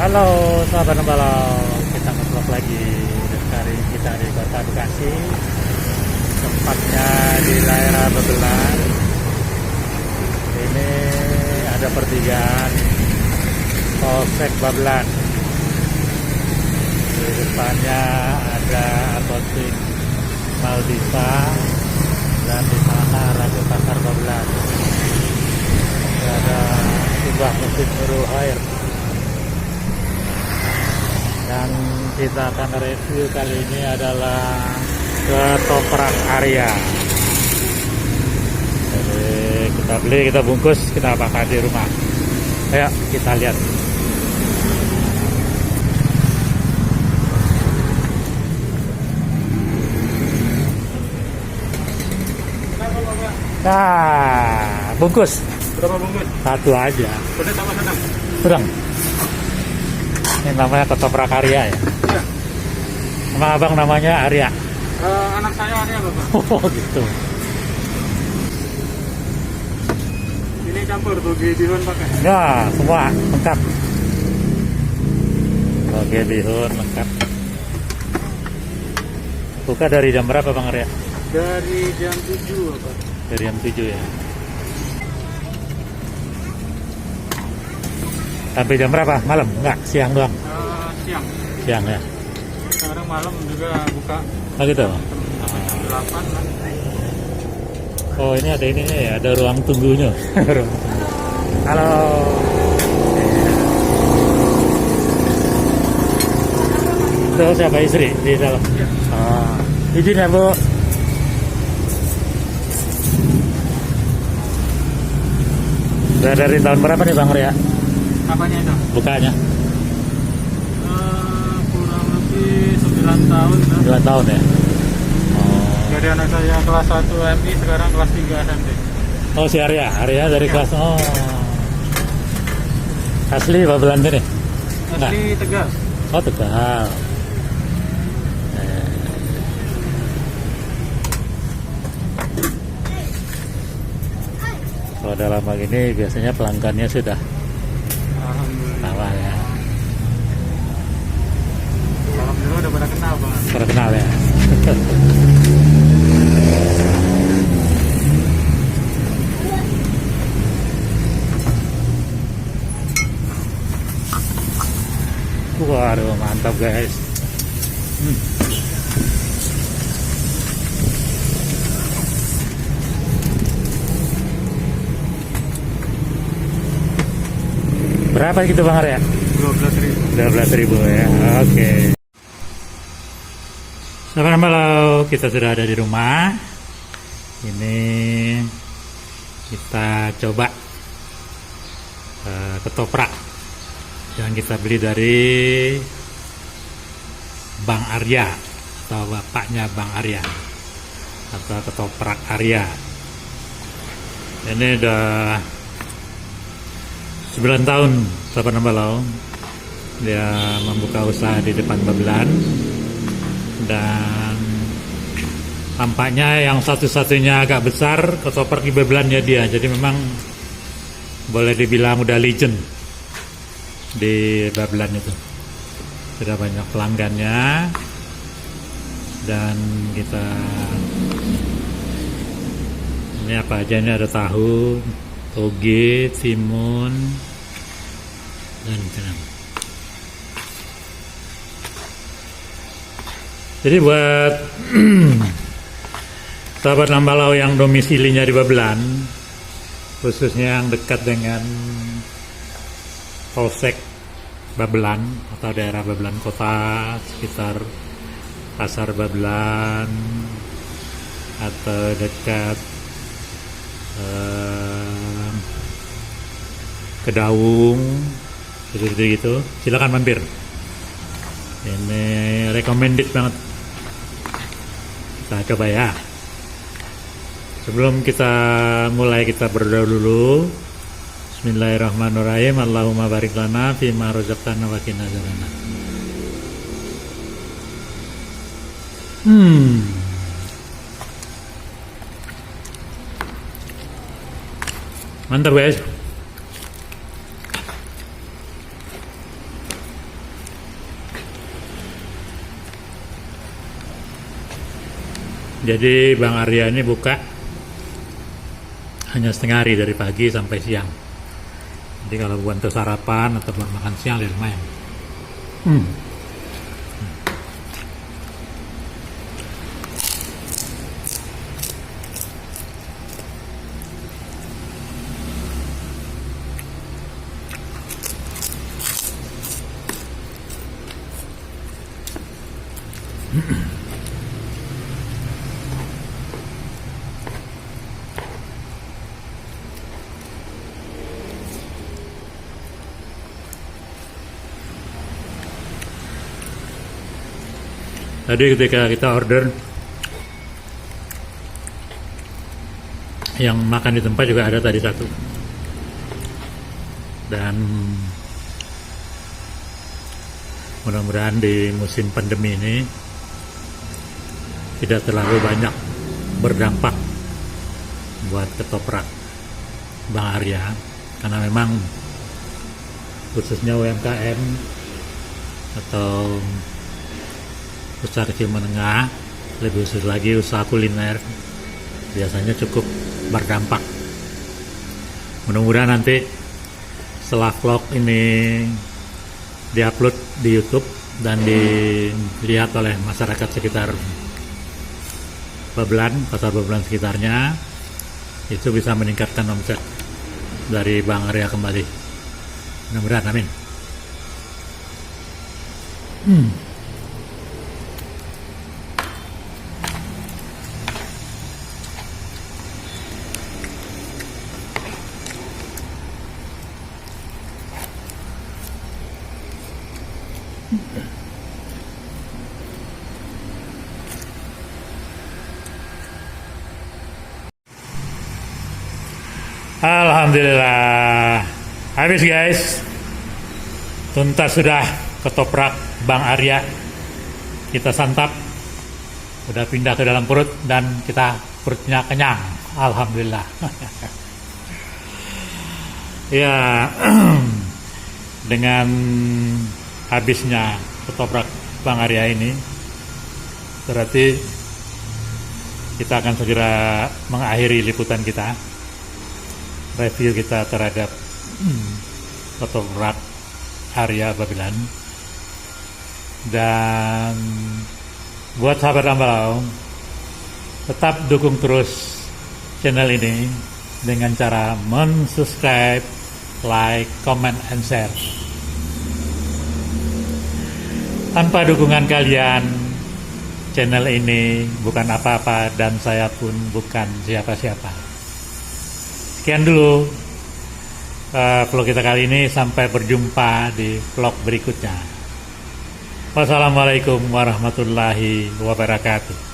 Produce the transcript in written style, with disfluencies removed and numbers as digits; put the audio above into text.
Halo sahabat Nembalau, kita nge-vlog lagi. Dan kali ini kita di kota Bekasi, tempatnya di daerah Babelan. Ini ada pertigaan Polsek Babelan. Di depannya ada apotek Maldisa dan di sana Raja Pasar Babelan. Ada sebuah mesin Nurul Khair. Yang kita akan review kali ini adalah ketoprak Arya. Jadi kita beli, kita bungkus, kita bakar di rumah. Ayo kita lihat. Nah, bungkus. Berapa bungkus? Satu aja. Pedas sama sedang? Sedang. Ini namanya ketoprak Arya ya? Iya. Emang abang namanya Arya? Anak saya Arya, Bapak. Oh gitu. Ini campur toge bihun pakai. Ya, semua lengkap. Oke, bihun lengkap. Buka dari jam berapa Bang Arya? Dari jam 7, Bapak. Dari jam 7 ya. Sampai jam berapa? Malam? Enggak, siang doang. Siang. Siang ya. Sekarang malam juga buka Oh gitu. jam 8 lah. Oh ini ada ininya ya, ada ruang tunggunya. Ruang tunggu. Halo. Itu siapa istri di dalam? Ya. Oh, izin ya Bu. Udah dari tahun berapa nih Bang Ria? Apanya itu? Bukanya? Kurang lebih 9 tahun. 9 tahun ya? Oh, Dari anak saya kelas 1 MI, sekarang kelas 3 SMP. oh si Arya? Arya dari Ya. kelas, oh. Asli Babelan nih? Enggak? Asli Tegal. Oh Tegal. Kalau udah lama gini biasanya pelanggannya sudah Alhamdulillah. lama ya. Alhamdulillah udah pada kenal, Bang. Terkenal ya. Waduh mantap guys. Berapa gitu Bang Arya? 12.000. 12.000 ya. Oke. Sahabat Nembalau, kita sudah ada di rumah. Ini kita coba ketoprak yang kita beli dari Bang Arya atau bapaknya Bang Arya atau ketoprak Arya. Ini udah 9 tahun sahabat Nembalau dia membuka usaha di depan Babelan, dan tampaknya yang satu-satunya agak besar ketoprak di Babelannya dia. Jadi memang boleh dibilang udah legend di Babelan itu. Sudah banyak pelanggannya, dan kita ini apa aja, ini ada tahu, toge, timun, dan tenang. Jadi buat sahabat Nembalau yang domisilinya di Babelan, khususnya yang dekat dengan Polsek Babelan atau daerah Babelan Kota, sekitar Pasar Babelan atau dekat Kedaung, gitu, silakan mampir. Ini recommended banget. Kita coba ya. Sebelum kita mulai, kita berdoa dulu. Bismillahirrahmanirrahim. Allahumma barik lana fima razaqtana wa qina adzabannar. Mantap guys. Jadi Bang Arya ini buka hanya setengah hari dari pagi sampai siang. Jadi kalau buat untuk sarapan atau buat makan siang lumayan. Tadi ketika kita order, yang makan di tempat juga ada tadi satu. Dan mudah-mudahan di musim pandemi ini tidak terlalu banyak berdampak buat ketoprak Bang Arya, karena memang khususnya UMKM atau usaha kecil menengah, lebih khusus lagi usaha kuliner, biasanya cukup berdampak. Mudah-mudahan nanti setelah vlog ini diupload di YouTube dan dilihat oleh masyarakat sekitar Babelan, pasar Babelan sekitarnya, itu bisa meningkatkan omset dari Bang Arya kembali. Mudah-mudahan, amin. Alhamdulillah, habis guys, tuntas sudah ketoprak Bang Arya. Kita santap, udah pindah ke dalam perut dan kita perutnya kenyang. Alhamdulillah. Ya, dengan habisnya ketoprak Bang Arya ini, berarti kita akan segera mengakhiri liputan kita, review kita terhadap ketoprak Arya Babelan. Dan buat sahabat Ambalau, tetap dukung terus channel ini dengan cara mensubscribe, like, comment, and share. Tanpa dukungan kalian, channel ini bukan apa-apa dan saya pun bukan siapa-siapa. Sekian dulu vlog kita kali ini, sampai berjumpa di vlog berikutnya. Wassalamualaikum warahmatullahi wabarakatuh.